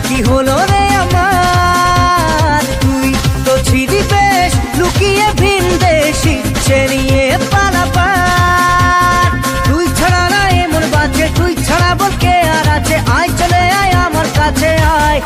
কি হলো রে আমার, তুই তো ছিলি বেশ লুকিয়ে ভিন দেশি ছেড়িয়ে পালাবার। তুই ছাড়া না এমন বাজে, তুই ছাড়া বল কে আর আছে, আয় চলে আয় আমার কাছে আয়।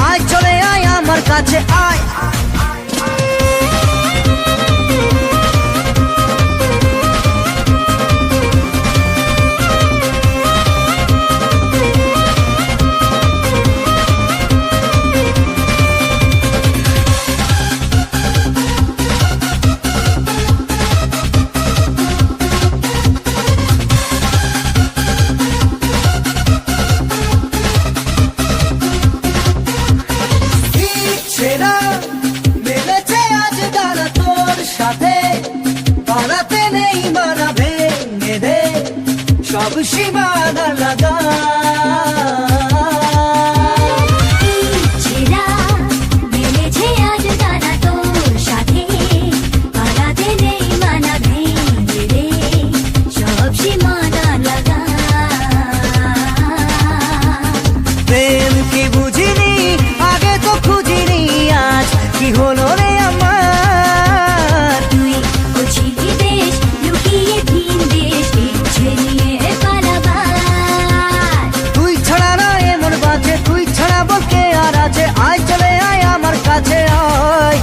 আয় চলে আয় আমার কাছে আয়। মেলেছে আজ দাঁড়া তোর সাথে, পালাতে নেই মানা ভেঙে দে সব সীমানা লাগা। প্রেম কি বুঝিনি আগে তো খুঁজিনি, আজ কি হলো রে আমার, তুই ছিলি বেশ লুকিয়ে ভিন দেশ ছেড়িয়ে পালাবার। তুই ছাড়া না এমন বাজে, তুই ছাড়া বল কে আর আছে, আয় চলে আয় আমার কাছে আয়।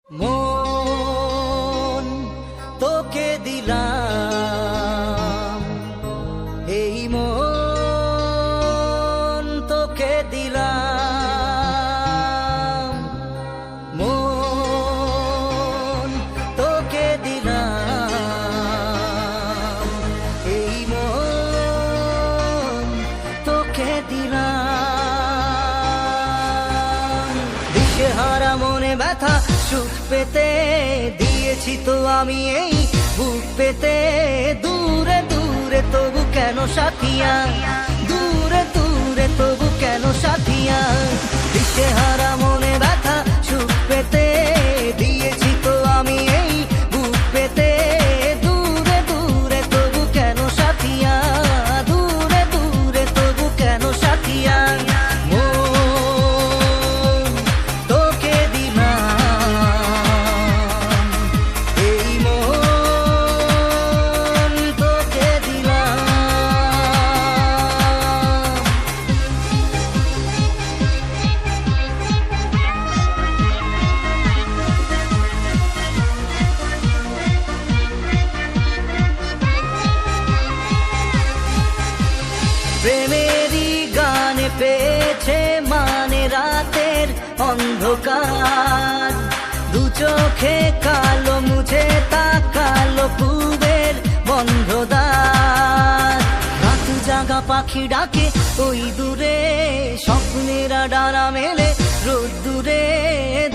মন তোকে দিলাম, এই মন তোকে দিলাম, মন তোকে দিলাম, এই মন তোকে দিলাম। দিশেহারা মনে ব্যথা সুখ পেতে দিয়েছি তো আমি এই বুক পেতে, দূরে দূরে তবু কেন সাথিয়া, দূরে দূরে তবু কেন সাথিয়া। দিশেহারা মনে ব্যথা সুখ পেতে দিয়েছি তো আমি এই বুক পেতে, দূরে দূরে তবু কেন সাথিয়া, দূরে দূরে তবু কেন সাথিয়া। অন্ধকার, দু চোখে কালো মুছে তাকালো পূবের বন্ধ দ্বার। রাত জাগা পাখি ডাকে ওই দূরে, স্বপ্নেরা ডানা মেলে রোদ্দুরে।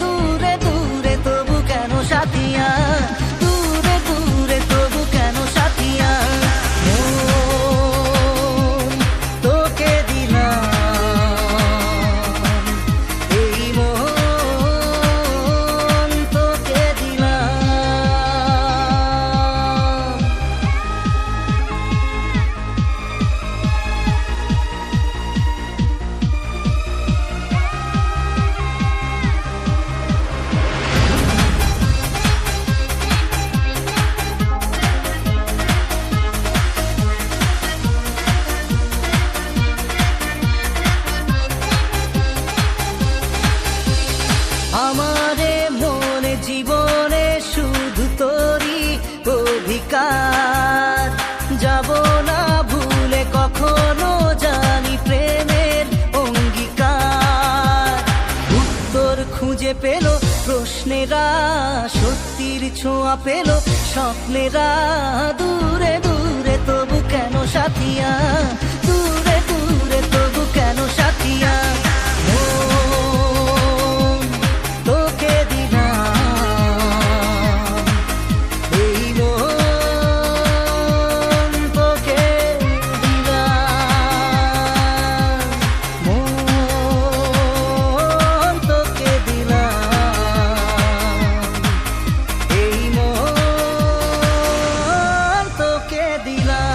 দূরে দূরে তবু কেন সাথিয়া, দূরে দূরে তবু কেন সাথিয়া। মন তোকে দিলাম, এই মন তোকে দিলাম। আমারে মনে জীবনে শুধু তোরই অধিকার, যাব না ভুলে কখনো জানি প্রেমের অঙ্গীকার। উত্তর খুঁজে পেল প্রশ্নেরা, সত্যির ছোঁয়া পেল স্বপ্নেরা। দূরে দূরে তবু কেন সাথিয়া, দূরে দূরে তবু কেন সাথিয়া। মন তোকে দিলাম, এই মন তোকে দিলাম, মন তোকে দিলাম, এই মন তোকে দিলাম।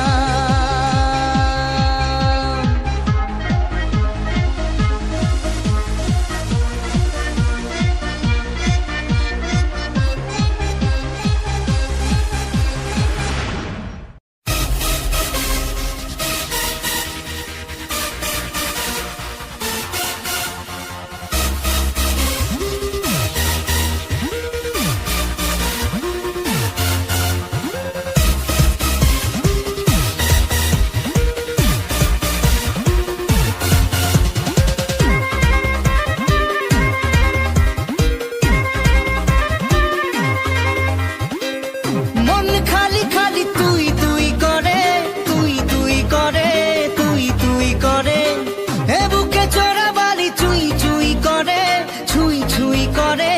মন খালি খালি তুই তুই করে, তুই তুই করে, তুই তুই করে। এ বুকে চড়া বালি চুই চুই করে, ছুই ছুই করে,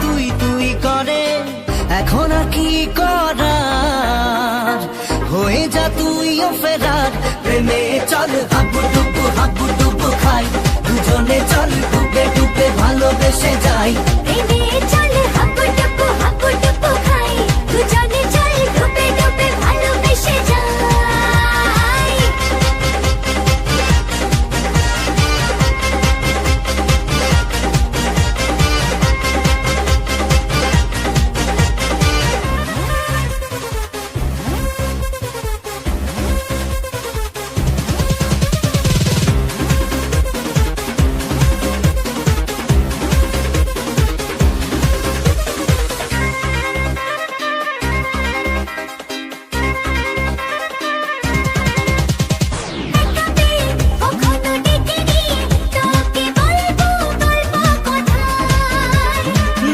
তুই তুই করে। এখন আর কি করার, হয়ে যা তুইও ফেরার। প্রেমে চল হাবু ডুবু খাই, দুজনে চল ডুবে ডুবে ভালোবেসে যাই। প্রেমে চল হাবু ডুবু খাই, দুজনে চল ডুবে ডুবে ভালোবেসে যাই। কখনো দেখিনি তোকে বলবো গল্প কোথায়।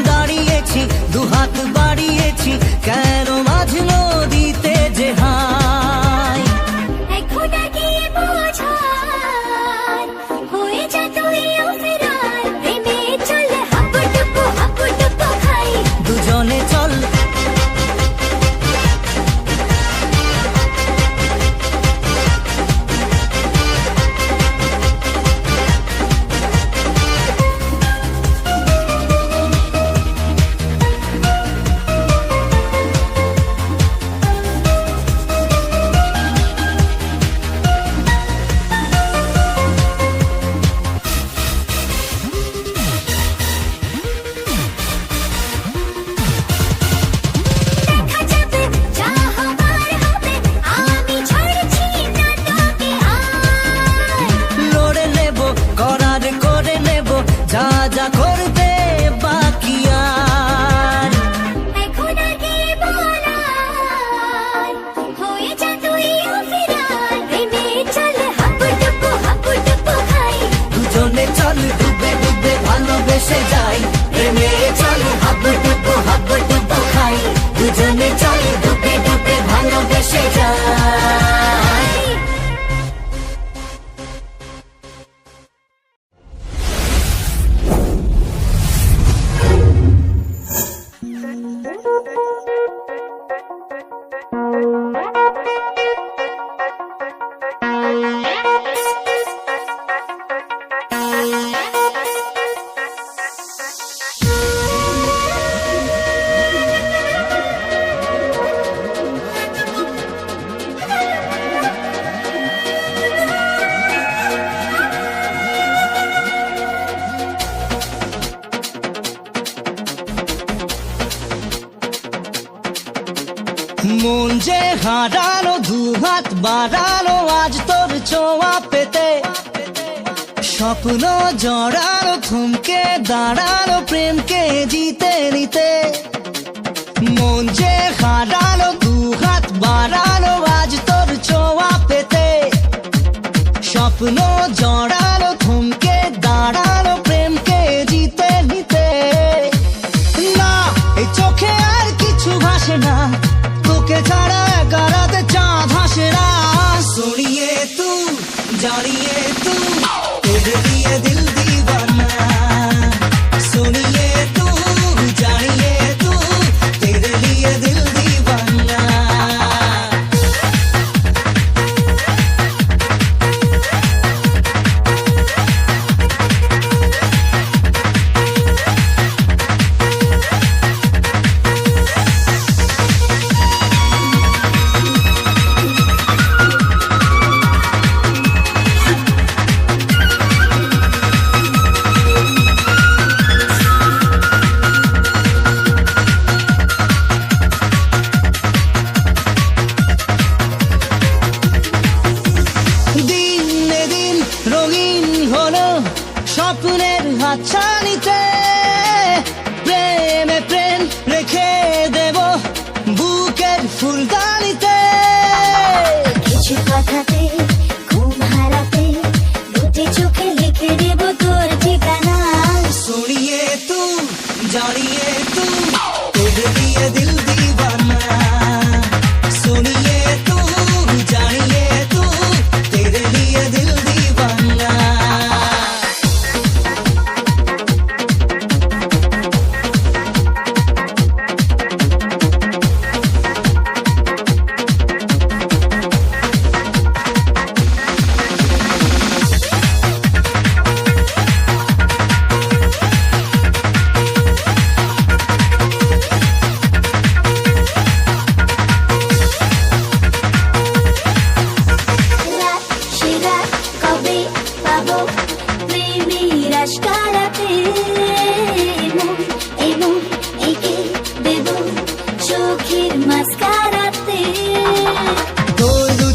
দাঁড়িয়েছি দুহাত বাড়িয়েছি, কেন মাঝ নদীতে যে হাই। এখন আর কি বোঝার, হয়ে যা তুইও ফেরার। প্রেমে চল হাবু ডুবু খাই, দুজনে চল দেখা যাবে যা হবার হবে, আমি ছাড়ছি না তোকে আর। লড়ে নেব করার করে নেব, যা যা করতে বাকি আর। এখন আর কি বলার, হয়ে যা তুইও ফেরার। প্রেমে চল হাবু ডুবু খাই, দুজনে চল ডুবে ডুবে ভালোবেসে যাই। প্রেমে চলে হাবুডুবু খাই দুজনে চলে ডুবে ডুবে ভালোবেসে যায় মন যে হারানো দুহাত বাড়ানো আজ তোর ছোঁয়া পেতে স্বপ্ন জড়ানো থমকে দাঁড়ানো প্রেমকে জিতে নিতে মন যে হারানো দুহাত বাড়ানো আজ তোর ছোঁয়া পেতে স্বপ্ন জড়ানো থমকে দাঁড়ানো প্রেমকে জিতে নিতে না এই চোখে আর কিছু ভাসে না তোকে ছাড়া একারাতে চাঁদ হাসে না सुनिए तू जानिए तू तेरे लिए दिल दीवाना सुनिए तू जानिए तू तेरे लिए दिल दीवाना স্বপ্নের হাতছানিতে প্রেমে প্রেম রেখে দেব বুকের ফুলদানিতে কিছু কথাতে ঘুম হারাতে দুটি চোখে লিখে দেব তোর ঠিকানা सुनिए तू जानिए तू तेरे लिए दिल दीवाना सुनिए तू जानिए तू तेरे लिए दिल दीवाना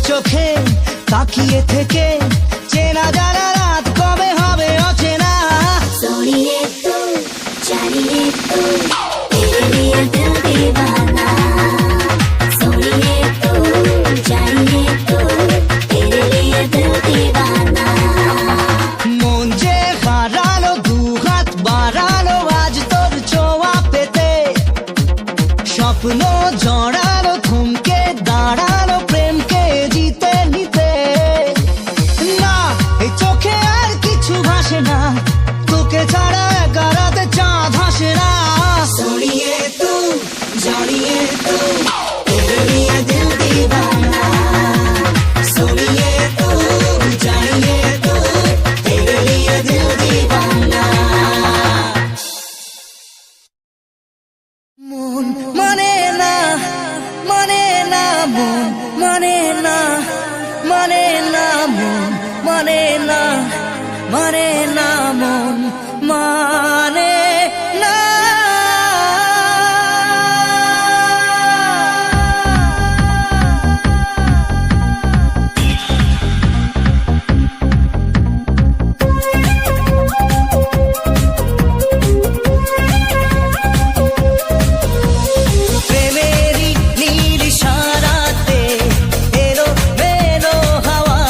চোখে তাকিয়ে থেকে চেনা জানা রাত কবে হবে অচেনা सुनिए तू जानिए तू तेरे लिए दिल दीवाना सुनिए तू जानिए तू तेरे लिए दिल दीवाना মন যে হারালো দুহাত বাড়ালো আজ তোর ছোঁয়া পেতে স্বপ্ন জড়ালো থমকে দাঁড়ালো প্রেমকে জিতে নিতে না এই চোখে আর কিছু ভাসে না তোকে ছাড়া একারাতে চাঁদ হাসে না सुनिए तू जानिए तू तेरे लिए दिल दीवाना सुनिए तू जानिए तू तेरे लिए दिल दीवाना মন মানে না মানে না মন মানে না মানে না মন মানে না মানে না মন মানে না প্রেমেরই নীল ইশারাতে এলো মেলো হাওয়া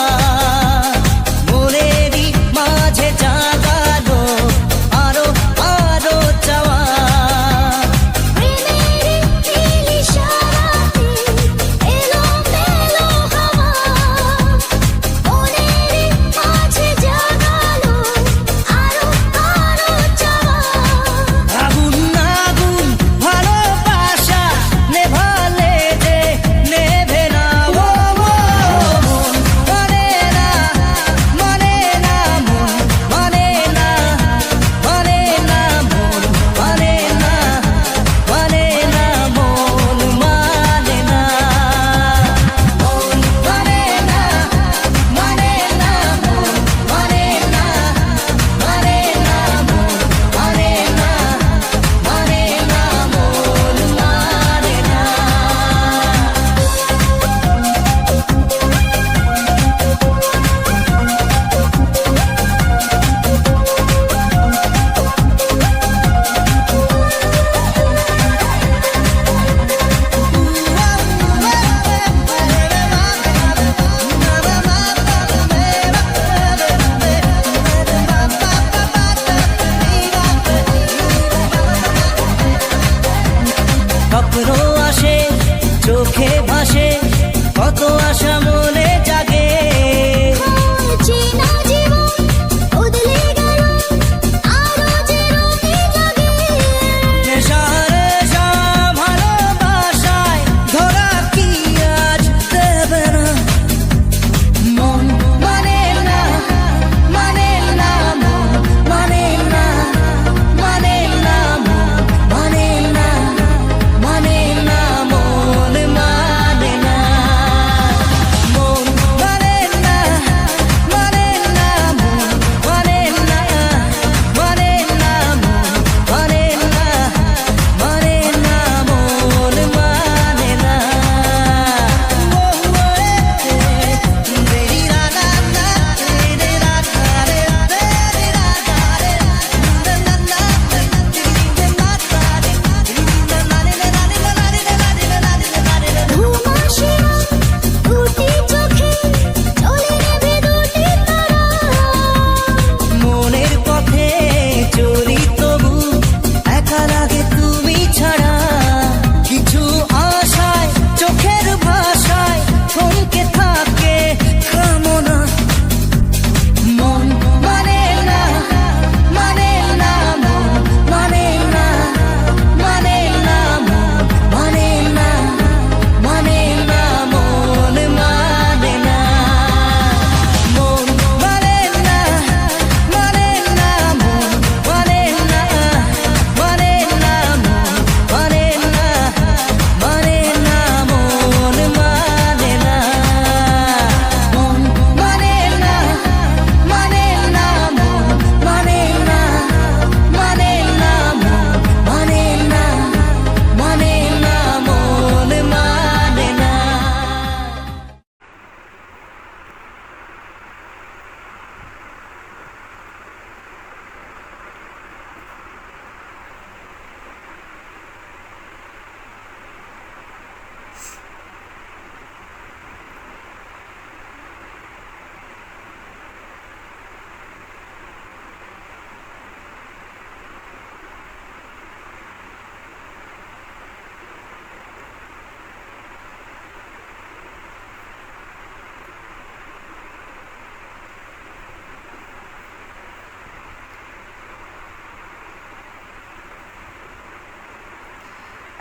মনেরই মাঝে জাগালো আরো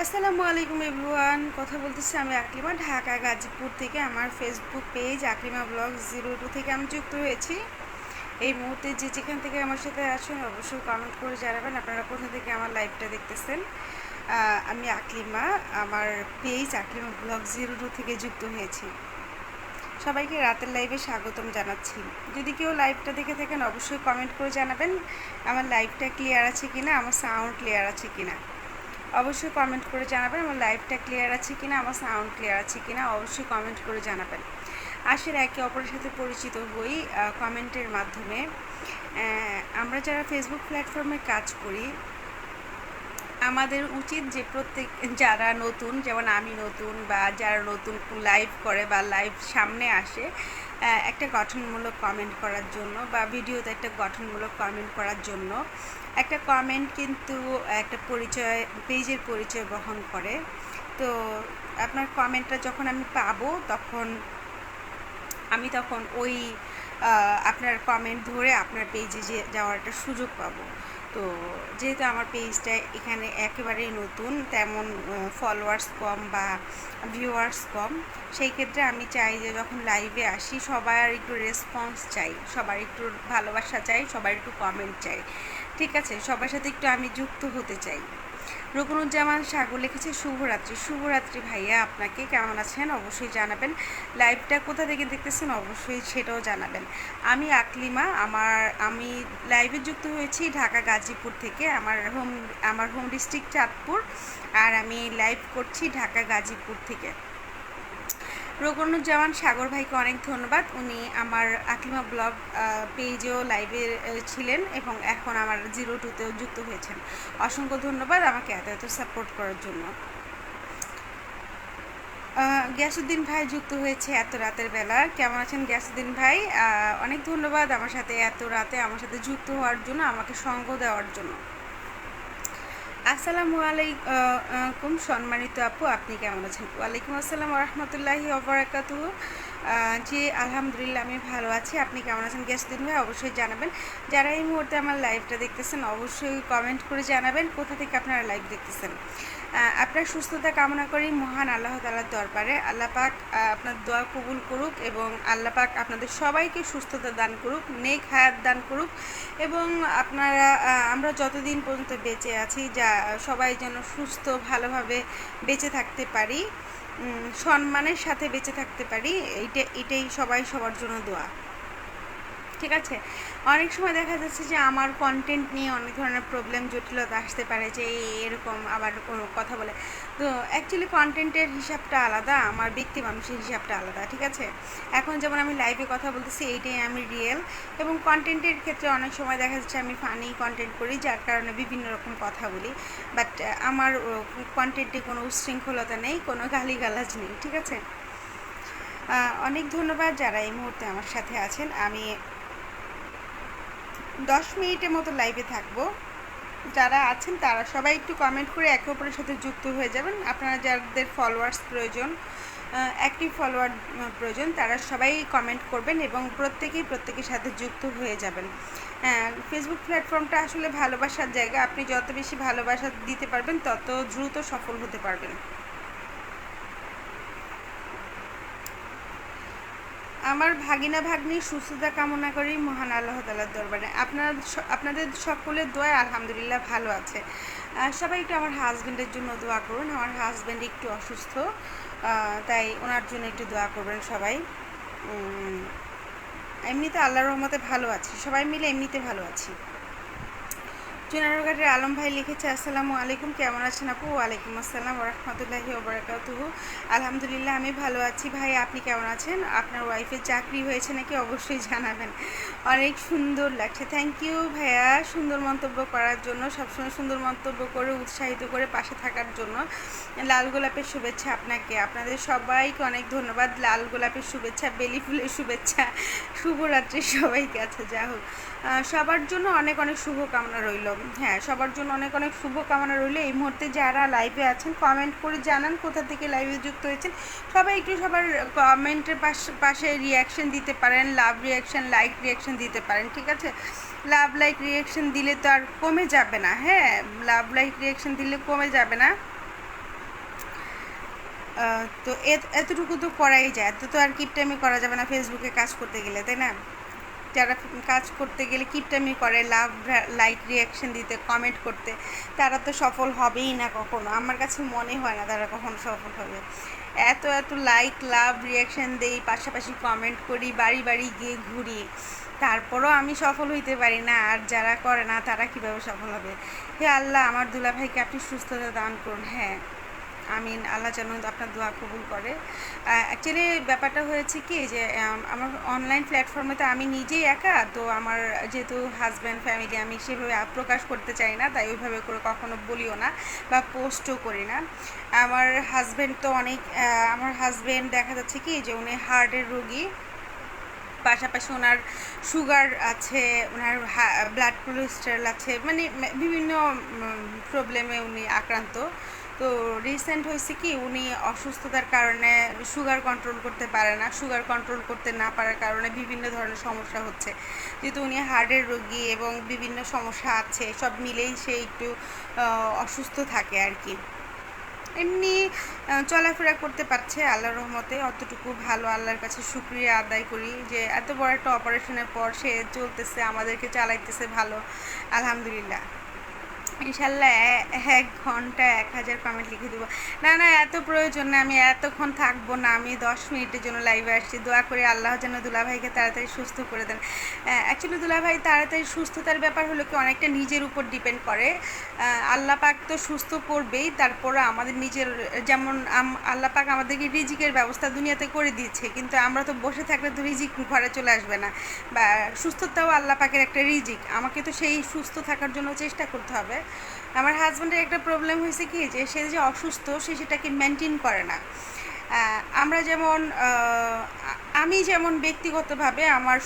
আসসালামু আলাইকুম এভরিওয়ান। কথা বলতেছি আমি আকলিমা, ঢাকা গাজীপুর থেকে। আমার ফেসবুক পেজ আকলিমা ব্লগ 02 থেকে আমি যুক্ত হয়েছি। এই মুহূর্তে যে যেখান থেকে আমার সাথে আছেন অবশ্যই কমেন্ট করে জানাবেন আপনারা কোথা থেকে আমার লাইভটা দেখতেছেন। আমি আকলিমা, আমার পেজ আকলিমা ব্লগ 02 থেকে যুক্ত হয়েছি। সবাইকে রাতের লাইভে স্বাগতম জানাচ্ছি। যদি কেউ লাইভটা দেখে থাকেন অবশ্যই কমেন্ট করে জানাবেন আমার লাইভটা ক্লিয়ার আছে কিনা, আমার সাউন্ড ক্লিয়ার আছে কিনা। অবশ্যই কমেন্ট করে জানাবেন আমার লাইভটা ক্লিয়ার আছে কিনা, আমার সাউন্ড ক্লিয়ার আছে কিনা, অবশ্যই কমেন্ট করে জানাবেন। আসলে একে অপরের সাথে পরিচিত হই কমেন্টের মাধ্যমে। আমরা যারা ফেসবুক প্ল্যাটফর্মে কাজ করি আমাদের উচিত যে প্রত্যেক যারা নতুন, যেমন আমি নতুন বা যারা নতুন লাইভ করে বা লাইভ সামনে আসে, একটা গঠনমূলক কমেন্ট করার জন্য বা ভিডিওতে একটা গঠনমূলক কমেন্ট করার জন্য। একটা কমেন্ট কিন্তু একটা পরিচয়, পেজের পরিচয় বহন করে। তো আপনার কমেন্টটা যখন আমি পাবো তখন ওই আপনার কমেন্ট ধরে আপনার পেজে যাওয়ার একটা সুযোগ পাবো। তো যেহেতু আমার পেজটা এখানে একেবারেই নতুন, তেমন ফলোয়ার্স কম বা ভিউয়ার্স কম, সেই ক্ষেত্রে আমি চাই যে যখন লাইভে আসি সবার একটু রেসপন্স চাই, সবার একটু ভালোবাসা চাই, সবার একটু কমেন্ট চাই। ঠিক আছে, সবার সাথে একটু আমি যুক্ত হতে চাই। রুকনুজ্জামান সাগর লিখেছে শুভরাত্রি। শুভরাত্রি ভাইয়া, আপনাকে কেমন আছেন অবশ্যই জানাবেন। লাইভটা কোথা থেকে দেখতেছেন অবশ্যই সেটাও জানাবেন। আমি আকলিমা, আমি লাইভে যুক্ত হয়েছি ঢাকা গাজীপুর থেকে। আমার হোম ডিস্ট্রিক্ট চাঁদপুর, আর আমি লাইভ করছি ঢাকা গাজীপুর থেকে। রুকনুজ্জামান সাগর ভাইকে অনেক ধন্যবাদ। উনি আমার আকলিমা ব্লগ পেজেও লাইভে ছিলেন এবং এখন আমার 02তেও যুক্ত হয়েছেন। অসংখ্য ধন্যবাদ আমাকে এত সাপোর্ট করার জন্য। গিয়াসউদ্দিন ভাই যুক্ত হয়েছে এত রাতের বেলা। কেমন আছেন গিয়াসউদ্দিন ভাই? অনেক ধন্যবাদ আমার সাথে এত রাতে আমার সাথে যুক্ত হওয়ার জন্য, আমাকে সঙ্গ দেওয়ার জন্য। আসসালামু আলাইকুম সম্মানিত আপু, আপনি কেমন আছেন? ওয়ালাইকুম আসসালাম রহমতুল্লাহি ওবারাকাতুহু। জি আলহামদুলিল্লাহ আমি ভালো আছি। আপনি কেমন আছেন গিয়াসউদ্দিন ভাই? অবশ্যই জানাবেন। যারা এই মুহূর্তে আমার লাইভটা দেখতেছেন অবশ্যই কমেন্ট করে জানাবেন কোথা থেকে আপনারা লাইভ দেখতেছেন। আপনার সুস্থতা কামনা করি মহান আল্লাহ তাআলার দরবারে। আল্লাহ পাক আপনার দোয়া কবুল করুক এবং আল্লাহ পাক আপনাদের সবাইকে সুস্থতা দান করুক, নেক হায়াত দান করুক এবং আমরা যতদিন পর্যন্ত বেঁচে আছি সবাই যেন সুস্থ ভালোভাবে বেঁচে থাকতে পারি, সম্মানের সাথে বেঁচে থাকতে পারি। এটাই সবার জন্য দোয়া। ঠিক আছে, অনেক সময় দেখা যাচ্ছে যে আমার কন্টেন্ট নিয়ে অনেক ধরনের প্রবলেম জটিলতা আসতে পারে, যে এরকম আবার কোনো কথা বলে। তো অ্যাকচুয়ালি কন্টেন্টের হিসাবটা আলাদা, আমার ব্যক্তি মানুষের হিসাবটা আলাদা। ঠিক আছে, এখন যেমন আমি লাইভে কথা বলতেছি এইটাই আমি রিয়েল, এবং কন্টেন্টের ক্ষেত্রে অনেক সময় দেখা যাচ্ছে আমি ফানি কন্টেন্ট করি যার কারণে বিভিন্ন রকম কথা বলি, বাট আমার কন্টেন্টে কোনো উচ্ছৃঙ্খলতা নেই, কোনো গালিগালাজ নেই। ঠিক আছে, অনেক ধন্যবাদ যারা এই মুহূর্তে আমার সাথে আছেন। আমি 10 মিনিটের মতো লাইভে থাকবো। যারা আছেন তারা সবাই একটু কমেন্ট করে একে অপরের সাথে যুক্ত হয়ে যাবেন। আপনারা যাদের ফলোয়ার্স প্রয়োজন, অ্যাক্টিভ ফলোয়ার প্রয়োজন, তারা সবাই কমেন্ট করবেন এবং প্রত্যেকের সাথে যুক্ত হয়ে যাবেন। ফেসবুক প্ল্যাটফর্মটা আসলে ভালোবাসার জায়গা। আপনি যত বেশি ভালোবাসা দিতে পারবেন তত দ্রুত সফল হতে পারবেন। আমার ভাগিনা ভাগ্নির সুস্থতা কামনা করি মহান আল্লাহ তাআলার দরবারে। আপনাদের সকলের দোয়ায় আলহামদুলিল্লাহ ভালো আছে। সবাই একটু আমার হাজব্যান্ডের জন্য দোয়া করুন। আমার হাজব্যান্ড একটু অসুস্থ, তাই ওনার জন্য একটু দোয়া করবেন সবাই। এমনিতে আল্লাহর রহমতে ভালো আছি, সবাই মিলে এমনিতে ভালো আছি। চুনারঘাটের আলম ভাই লিখেছে আসসালামু আলাইকুম, কেমন আছেন আপু? ওয়ালাইকুম আসসালাম রহমতুল্লাহি ওবারাকাতুহু। আলহামদুলিল্লাহ আমি ভালো আছি। ভাই আপনি কেমন আছেন? আপনার ওয়াইফের চাকরি হয়েছে নাকি অবশ্যই জানাবেন। অনেক সুন্দর লাগছে। থ্যাংক ইউ ভাইয়া সুন্দর মন্তব্য করার জন্য, সবসময় সুন্দর মন্তব্য করে উৎসাহিত করে পাশে থাকার জন্য। লাল গোলাপের শুভেচ্ছা আপনাকে, আপনাদের সবাইকে অনেক ধন্যবাদ। লাল গোলাপের শুভেচ্ছা, বেলি ফুলের শুভেচ্ছা, শুভরাত্রি সবাইকে। আচ্ছা যা হোক, সবার জন্য অনেক শুভকামনা রইল। হ্যাঁ, সবার জন্য অনেক শুভকামনা রইল। এই মুহূর্তে যারা লাইভে আছেন কমেন্ট করে জানান কোথা থেকে লাইভে যুক্ত হয়েছেন। সবাই একটু সবার কমেন্টের পাশে রিয়াকশন দিতে পারেন, লাভ রিয়াকশন, লাইক রিয়াকশন দিতে পারেন। ঠিক আছে, লাভ লাইক রিয়াকশন দিলে তো আর কমে যাবে না। হ্যাঁ, লাভ লাইক রিয়াকশন দিলে কমে যাবে না। তো এতটুকু তো করাই যায়, এত তো আর কিপটামি করা যাবে না ফেসবুকে কাজ করতে গেলে, তাই না? যারা কাজ করতে গেলে কিপটামি করে, লাভ লাইক রিয়াকশন দিতে, কমেন্ট করতে, তারা তো সফল হবেই না কখনো। আমার কাছে মনে হয় না তারা কখনো সফল হবে। এত এত লাইক লাভ রিয়াকশন দেই, পাশাপাশি কমেন্ট করি, বাড়ি বাড়ি গিয়ে ঘুরি, তারপরও আমি সফল হইতে পারি না। আর যারা করে না তারা কিভাবে সফল হবে? হে আল্লাহ, আমার দুলাভাইকে আপনি সুস্থতা দান করুন। হ্যাঁ, আমিন। আল্লাহ যেন আপনার দোয়া কবুল করে। অ্যাকচুয়ালি ব্যাপারটা হয়েছে কি যে আমার অনলাইন প্ল্যাটফর্মে তো আমি নিজেই একা, তো আমার যেহেতু হাজব্যান্ড ফ্যামিলি, আমি সেভাবে প্রকাশ করতে চাই না, তাই ওইভাবে করে কখনো বলিও না বা পোস্টও করি না। আমার হাজব্যান্ড তো অনেক আমার হাজব্যান্ড দেখা যাচ্ছে কি যে উনি হার্টের রোগী, পাশাপাশি ওনার সুগার আছে, ওনার ব্লাড কোলেস্টেরল আছে, মানে বিভিন্ন প্রবলেমে উনি আক্রান্ত। তো রিসেন্ট হয়েছে কি উনি অসুস্থতার কারণে সুগার কন্ট্রোল করতে পারে না, সুগার কন্ট্রোল করতে না পারার কারণে বিভিন্ন ধরনের সমস্যা হচ্ছে। যেহেতু উনি হার্টের রোগী এবং বিভিন্ন সমস্যা আছে, সব মিলেই সে একটু অসুস্থ থাকে আর কি। এমনি চলাফেরা করতে পারছে আল্লাহর রহমতে, অতটুকু ভালো। আল্লাহর কাছে শুকরিয়া আদায় করি যে এত বড় একটা অপারেশনের পর সে চলতেছে, আমাদেরকে চালাইতেছে ভালো, আলহামদুলিল্লাহ। ইনশাল্লাহ 1 ঘন্টা 1000 কমেন্ট লিখে দেবো। না না, এত প্রয়োজন না, আমি এতক্ষণ থাকবো না, আমি 10 মিনিটের জন্য লাইভে আসছি। দোয়া করে আল্লাহ যেন দুলাভাইকে তাড়াতাড়ি সুস্থ করে দেন। অ্যাকচুয়ালি দুলাভাই তাড়াতাড়ি সুস্থতার ব্যাপার হলো কি অনেকটা নিজের উপর ডিপেন্ড করে। আল্লাহ পাক তো সুস্থ করবেই, তারপরে আমাদের নিজের, যেমন আল্লাহ পাক আমাদেরকে রিজিকের ব্যবস্থা দুনিয়াতে করে দিয়েছে, কিন্তু আমরা তো বসে থাকলে তো রিজিক ঘরে চলে আসবে না, বা সুস্থতাও আল্লাহ পাকের একটা রিজিক, আমাকে তো সেই সুস্থ থাকার জন্য চেষ্টা করতে হবে। আমার হাজব্যান্ডের একটা প্রবলেম হয়েছে কি যে সে যে অসুস্থ, সে সেটাকে মেনটেন করে না। আমরা যেমন আমি যেমন ব্যক্তিগতভাবে আমার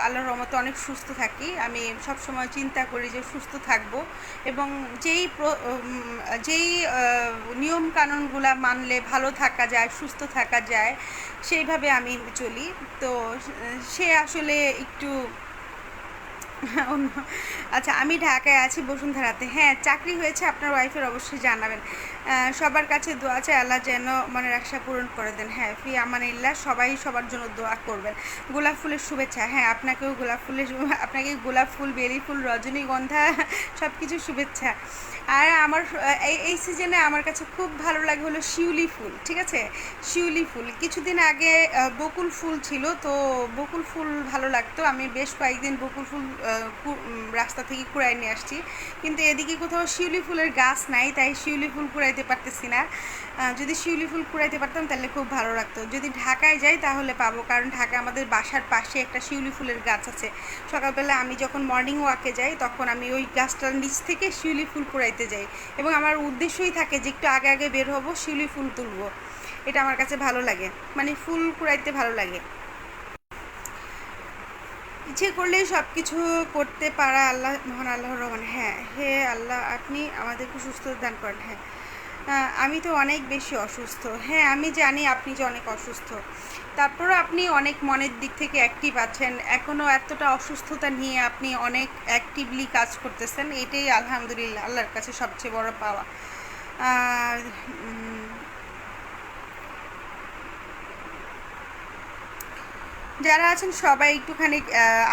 আল্লাহর রহমতে অনেক সুস্থ থাকি, আমি সবসময় চিন্তা করি যে সুস্থ থাকব, এবং যেই নিয়ম কানুনগুলা মানলে ভালো থাকা যায়, সুস্থ থাকা যায়, সেইভাবে আমি চলি। তো সে আসলে একটু আচ্ছা, আমি ঢাকায় আছি বসুন্ধরাতে। হ্যাঁ, চাকরি হয়েছে আপনার ওয়াইফের, অবশ্যই জানাবেন। সবার কাছে দোয়া চাই, আল্লাহ যেন মনের আশা পূরণ করে দেন। হ্যাঁ, ফি আমানিল্লাহ, সবাই সবার জন্য দোয়া করবেন। গোলাপ ফুলের শুভেচ্ছা। হ্যাঁ, আপনাকেও আপনাকে গোলাপ ফুল, বেলি ফুল, রজনীগন্ধা সব কিছু শুভেচ্ছা। আর আমার এই সিজনে আমার কাছে খুব ভালো লাগে হলো শিউলি ফুল। ঠিক আছে, শিউলি ফুল। কিছুদিন আগে বকুল ফুল ছিল, তো বকুল ফুল ভালো লাগতো, আমি বেশ কয়েকদিন বকুল ফুল রাস্তা থেকে কুড়াই নিয়ে আসছি, কিন্তু এদিকে কোথাও শিউলি ফুলের গাছ নাই, তাই শিউলি ফুল কুড়াইতে পারতেছি না। যদি শিউলি ফুল কুড়াইতে পারতাম তাহলে খুব ভালো লাগতো। যদি ঢাকায় যাই তাহলে পাবো, কারণ ঢাকা আমাদের বাসার পাশে একটা শিউলি ফুলের গাছ আছে। সকালবেলা আমি যখন মর্নিং ওয়াকে যাই তখন আমি ওই গাছটার নিচ থেকে শিউলি ফুল কুড়াইতে যাই, এবং আমার উদ্দেশ্যই থাকে যে একটু আগে আগে বের হবো, শিউলি ফুল তুলবো। এটা আমার কাছে ভালো লাগে, মানে ফুল কুড়াইতে ভালো লাগে। ইচ্ছে করলেই সব কিছু করতে পারা আল্লাহ, মহান আল্লাহর রহমান। হ্যাঁ, হে আল্লাহ, আপনি আমাদেরকে সুস্থতা দান করেন। হ্যাঁ, আমি তো অনেক বেশি অসুস্থ। হ্যাঁ, আমি জানি আপনি যে অনেক অসুস্থ, তারপরও আপনি অনেক মনের দিক থেকে অ্যাক্টিভ আছেন, এখনও এতটা অসুস্থতা নিয়ে আপনি অনেক অ্যাক্টিভলি কাজ করতেছেন, এটাই আলহামদুলিল্লাহ আল্লাহর কাছে সবচেয়ে বড় পাওয়া। যারা আছেন সবাই একটুখানি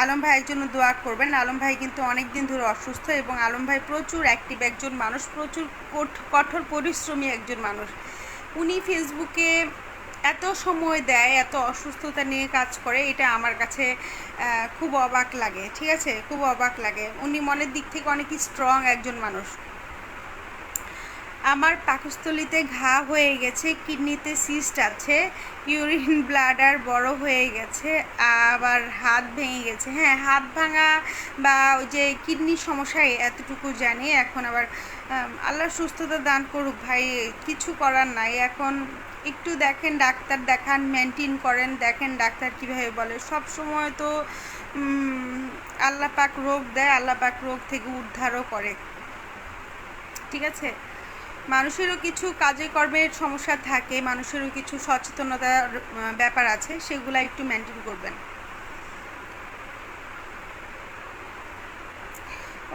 আলম ভাইয়ের জন্য দোয়া করবেন। আলম ভাই কিন্তু অনেক দিন ধরে অসুস্থ, এবং আলম ভাই প্রচুর অ্যাক্টিভ একজন মানুষ, প্রচুর কঠোর পরিশ্রমী একজন মানুষ। উনি ফেসবুকে এত সময় দেয়, এত অসুস্থতা নিয়ে কাজ করে, এটা আমার কাছে খুব অবাক লাগে। ঠিক আছে, খুব অবাক লাগে। উনি মনের দিক থেকে অনেক স্ট্রং একজন মানুষ। আমার পাকস্থলীতে ঘা হয়ে গেছে, কিডনিতে সিস্ট আছে, ইউরিন ব্লাডার বড় হয়ে গেছে, আবার হাত ভেঙে গেছে। হ্যাঁ, হাত ভাঙা বা ওই যে কিডনির সমস্যায় এতটুকু জানি। এখন আবার আল্লাহ সুস্থতা দান করুক ভাই, কিছু করার নাই। এখন একটু দেখেন, ডাক্তার দেখান, মেনটেন করেন, দেখেন ডাক্তার কীভাবে বলে। সব সময় তো আল্লাহ পাক রোগ দেয়, আল্লাহ পাক রোগ থেকে উদ্ধারও করে। ঠিক আছে, মানুষেরও কিছু কাজে কর্মের সমস্যা থাকে, মানুষেরও কিছু সচেতনতার ব্যাপার আছে, সেগুলো একটু মেনটেন করবেন।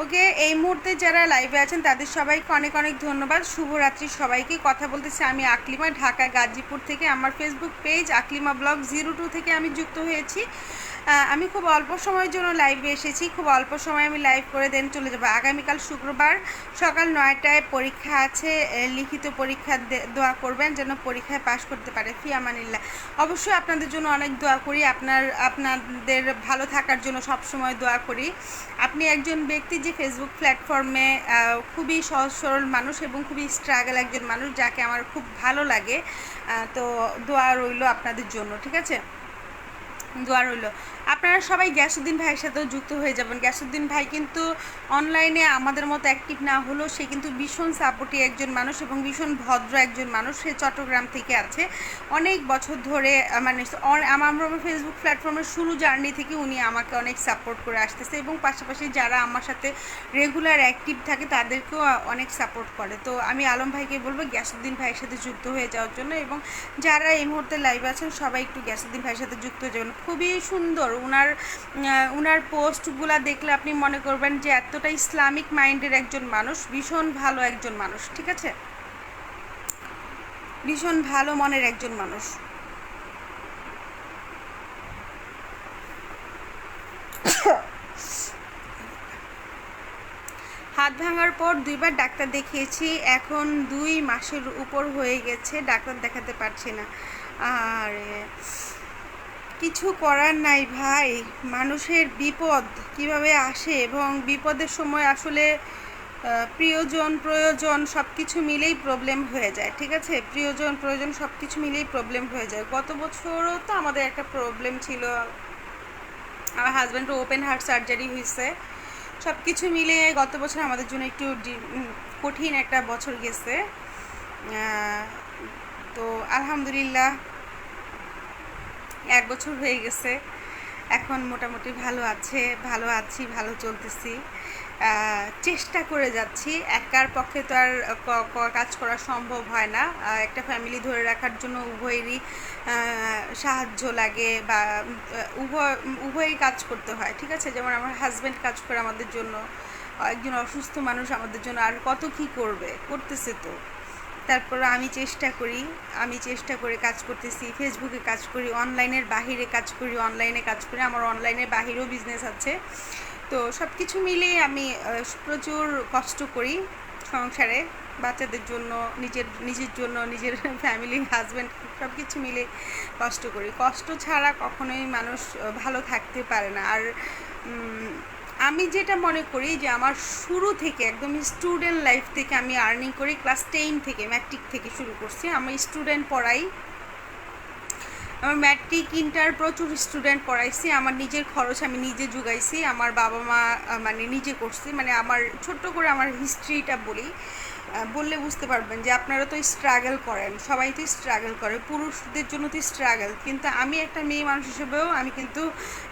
ওকে, এই মুহূর্তে যারা লাইভে আছেন তাদের সবাইকে অনেক অনেক ধন্যবাদ। শুভরাত্রি সবাইকে। কথা বলতেছি আমি আকলিমা, ঢাকা গাজীপুর থেকে। আমার ফেসবুক পেজ আকলিমা ব্লগ 02 থেকে আমি যুক্ত হয়েছি। আমি খুব অল্প সময়ের জন্য লাইভে এসেছি, খুব অল্প সময় আমি লাইভ করে দেন চলে যাবো। আগামীকাল শুক্রবার সকাল 9টায় পরীক্ষা আছে, লিখিত পরীক্ষা দোয়া করবেন যেন পরীক্ষায় পাশ করতে পারে। ফি আমানিল্লাহ। অবশ্যই আপনাদের জন্য অনেক দোয়া করি, আপনাদের ভালো থাকার জন্য সব সময় দোয়া করি। আপনি একজন ব্যক্তি যে ফেসবুক প্ল্যাটফর্মে খুবই সহজ সরল মানুষ এবং খুবই স্ট্রাগল একজন মানুষ, যাকে আমার খুব ভালো লাগে। তো দোয়া রইল আপনাদের জন্য, ঠিক আছে? দোয়া রইল। আপনারা সবাই গ্যাসউদ্দিন ভাইয়ের সাথেও যুক্ত হয়ে যাবেন। গ্যাসউদ্দিন ভাই কিন্তু অনলাইনে আমাদের মতো অ্যাক্টিভ না হলেও সে কিন্তু ভীষণ সাপোর্টি একজন মানুষ এবং ভীষণ ভদ্র একজন মানুষ। সে চট্টগ্রাম থেকে আছে, অনেক বছর ধরে মানে আমার ফেসবুক প্ল্যাটফর্মের শুরু জার্নি থেকে উনি আমাকে অনেক সাপোর্ট করে আসতেছে এবং পাশাপাশি যারা আমার সাথে রেগুলার অ্যাক্টিভ থাকে তাদেরকেও অনেক সাপোর্ট করে। তো আমি আলম ভাইকে বলবো গ্যাসউদ্দিন ভাইয়ের সাথে যুক্ত হয়ে যাওয়ার জন্য, এবং যারা এই মুহূর্তে লাইভ আছেন সবাই একটু গ্যাসউদ্দিন ভাইয়ের সাথে যুক্ত হয়ে যাবেন। খুবই সুন্দর উনার পোস্টগুলা দেখলে আপনি মনে করবেন যে এতটা ইসলামিক মাইন্ডের একজন মানুষ, ভীষণ ভালো একজন মানুষ, ঠিক আছে? ভীষণ ভালো মনের একজন মানুষ। হাত ভাঙার পর 2বার ডাক্তার দেখিয়েছি, এখন 2 মাসের উপর হয়ে গেছে ডাক্তার দেখাতে পারছি না। আর কিছু করার নাই ভাই, মানুষের বিপদ কিভাবে আসে এবং বিপদের সময় আসলে প্রয়োজন সব কিছু মিলেই প্রবলেম হয়ে যায়, ঠিক আছে? প্রয়োজন সব কিছু মিলেই প্রবলেম হয়ে যায়। গত বছরও তো আমাদের একটা প্রবলেম ছিল, আমার হাজব্যান্ডের ওপেন হার্ট সার্জারি হয়েছে। সব কিছু মিলে গত বছর আমাদের জন্য একটু কঠিন একটা বছর গেছে। তো আলহামদুলিল্লাহ 1 বছর হয়ে গেছে, এখন মোটামুটি ভালো আছি, ভালো চলতেছি। চেষ্টা করে যাচ্ছি। একার পক্ষে তো আর কাজ করা সম্ভব হয় না। একটা ফ্যামিলি ধরে রাখার জন্য উভয়েরই সাহায্য লাগে বা উভয়ই কাজ করতে হয়, ঠিক আছে? যেমন আমার হাজব্যান্ড কাজ করে আমাদের জন্য, একজন অসুস্থ মানুষ আমাদের জন্য আর কত কি করতেছে। তো তারপর আমি চেষ্টা করে কাজ করতেছি। ফেসবুকে কাজ করি, অনলাইনের বাহিরে কাজ করি, আমার অনলাইনের বাহিরেও বিজনেস আছে। তো সব কিছু মিলিয়ে আমি প্রচুর কষ্ট করি সংসারে, বাচ্চাদের জন্য, নিজের জন্য, নিজের ফ্যামিলি, হাজব্যান্ড, সব কিছু মিলে কষ্ট করি। কষ্ট ছাড়া কখনোই মানুষ ভালো থাকতে পারে না। আর আমি যেটা মনে করি যে আমার শুরু থেকে একদম স্টুডেন্ট লাইফ থেকে আমি আর্নিং করি, ক্লাস 10 থেকে, ম্যাট্রিক থেকে শুরু করছি। আমি স্টুডেন্ট পড়াই, আমার ম্যাট্রিক ইন্টার প্রচুর স্টুডেন্ট পড়াইছি। আমার নিজের খরচ আমি নিজে জোগাইছি, আমার বাবা মা মানে নিজে করছি। মানে আমার ছোট্ট করে আমার হিস্ট্রিটা বললে বুঝতে পারবেন যে আপনারা তো স্ট্রাগল করেন, সবাই তো স্ট্রাগল করে, পুরুষদের জন্য তো স্ট্রাগল, কিন্তু আমি একটা মেয়ে মানুষ হিসেবেও আমি কিন্তু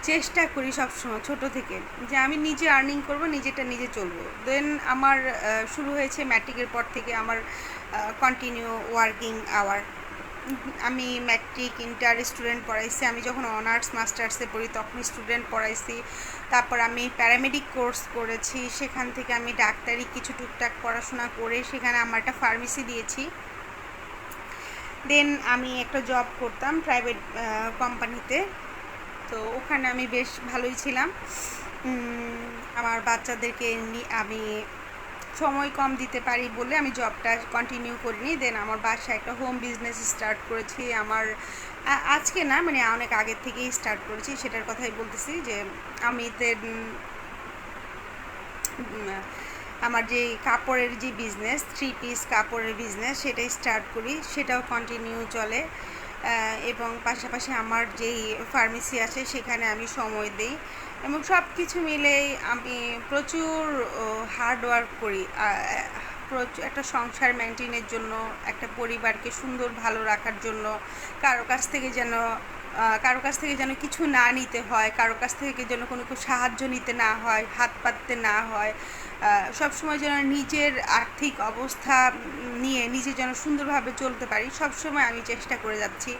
চেষ্টা করি সবসময় ছোট থেকে যে আমি নিজে আর্নিং করব, নিজেটা নিজে চলবো। দেন আমার শুরু হয়েছে ম্যাট্রিকের পর থেকে আমার কন্টিনিউ ওয়ার্কিং আওয়ার। আমি ম্যাট্রিক ইন্টার স্টুডেন্ট পড়াইছি, আমি যখন অনার্স মাস্টার্সে পড়ি তখন স্টুডেন্ট পড়াইছি। তারপর আমি প্যারামেডিক কোর্স করেছি, সেখান থেকে আমি ডাক্তারি কিছু টুকটাক পড়াশোনা করে সেখানে আমার একটা ফার্মেসি দিয়েছি। দেন আমি একটা জব করতাম প্রাইভেট কোম্পানিতে, তো ওখানে আমি বেশ ভালোই ছিলাম। আমার বাচ্চাদেরকে আমি সময় কম দিতে পারি বলে আমি জবটা কন্টিনিউ করিনি। দেন আমার বাসায় একটা হোম বিজনেস স্টার্ট করেছি। আমার আজকে না, মানে অনেক আগের থেকেই স্টার্ট করেছি, সেটার কথাই বলতেছি যে আমি আমার যে কাপড়ের যে বিজনেস, 3 পিস কাপড়ের বিজনেস, সেটাই স্টার্ট করি, সেটাও কন্টিনিউ চলে। এবং পাশাপাশি আমার যেই ফার্মেসি আছে সেখানে আমি সময় দিই, এবং সব কিছু মিলেই আমি প্রচুর হার্ড ওয়ার্ক করি একটা সংসার মেনটেনের জন্য, একটা পরিবারকে সুন্দর ভালো রাখার জন্য, কারো কাছ থেকে যেন কিছু না নিতে হয়, কারো কাছ থেকে যেন কোনো সাহায্য নিতে না হয়, হাত পাততে না হয়। সবসময় যেন নিজের আর্থিক অবস্থা নিয়ে নিজে যেন সুন্দরভাবে চলতে পারি, সবসময় আমি চেষ্টা করে যাচ্ছি।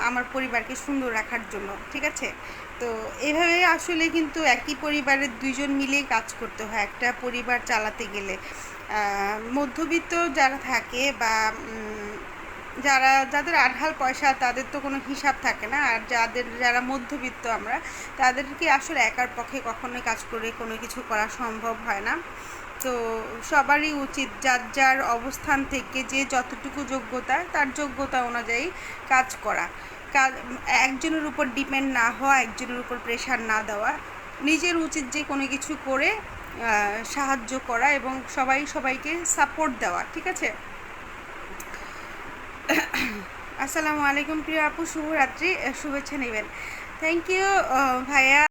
আমার পরিবারকে সুন্দর রাখার জন্য, ঠিক আছে? তো এভাবে আসলে কিন্তু একই পরিবারের দুইজন মিলেই কাজ করতে হয় একটা পরিবার চালাতে গেলে। মধ্যবিত্ত যারা থাকে বা যাদের আঢাল পয়সা তাদের তো কোনো হিসাব থাকে না, আর যারা মধ্যবিত্ত আমরা তাদেরকে আসলে একার পক্ষে কখনোই কাজ করে কোনো কিছু করা সম্ভব হয় না। তো সবারই উচিত যার যার অবস্থান থেকে যে যতটুকু যোগ্যতা তার যোগ্যতা অনুযায়ী কাজ করা, একজনের উপর ডিপেন্ড না হওয়া, একজনের উপর প্রেশার না দেওয়া, নিজের উচিত যে কোনো কিছু করে সাহায্য করা এবং সবাইকে সাপোর্ট দেওয়া, ঠিক আছে? আসসালামু আলাইকুম প্রিয় আপু, শুভরাত্রি, শুভেচ্ছা নেবেন। থ্যাংক ইউ ভাইয়া।